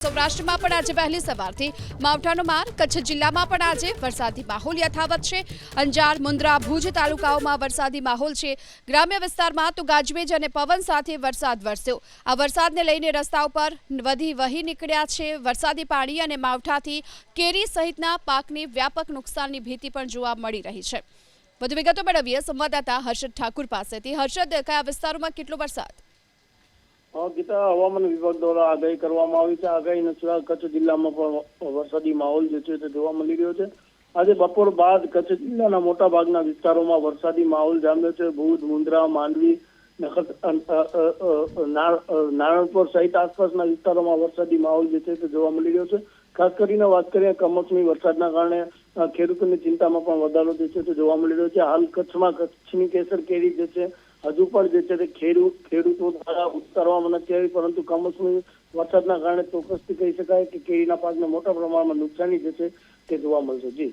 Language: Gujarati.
સૌરાષ્ટ્રમાં પણ આજે વહેલી સવારથી માવઠાનો માર કચ્છ જિલ્લામાં પણ આજે વરસાદી માહોલ યથાવત છે। અંજાર, મુન્દ્રા, ભુજ તાલુકાઓમાં વરસાદી માહોલ છે। ગ્રામ્ય વિસ્તારમાં તો ગાજવીજ અને પવન સાથે વરસાદ વરસ્યો। આ વરસાદને લઈને રસ્તાઓ પર વહી નીકળ્યા છે। વરસાદી પાણી અને માવઠાથી કેરી સહિતના પાકને વ્યાપક નુકસાનની ભીતિ પણ જોવા મળી રહી છે। વધુ વિગતો મેળવીએ સંવાદદાતા હર્ષદ ઠાકુર પાસેથી। હર્ષદ, કયા વિસ્તારોમાં કેટલો વરસાદ? ગીતા, હવામાન વિભાગ દ્વારા આગાહી કરવામાં આવી છે। આગાહી અનુસાર કચ્છ જિલ્લામાં પણ વરસાદી માહોલ જે છે તે જોવા મળી રહ્યો છે। આજે બપોર બાદ કચ્છ જિલ્લાના મોટા ભાગના વિસ્તારોમાં વરસાદી માહોલ જામ્યો છે। ભુજ, મુન્દ્રા, માંડવી, નારણપુર સહિત આસપાસના વિસ્તારોમાં વરસાદી માહોલ જે છે તે જોવા મળી રહ્યો છે। ખાસ કરીને વાત કરીએ કમોસમી વરસાદના કારણે ખેડૂતોની ચિંતામાં પણ વધારો જે છે તે જોવા મળી રહ્યો છે। હાલ કચ્છમાં કચ્છની કેસર કેરી જે છે હજુ પણ જે છે તે ખેડૂતો દ્વારા ઉતારવામાં નથી આવી, પરંતુ કમોસમી વરસાદના કારણે ચોક્કસથી કહી શકાય કે કેરીના પાકને મોટા પ્રમાણમાં નુકસાની જે છે તે જોવા મળશે। જી।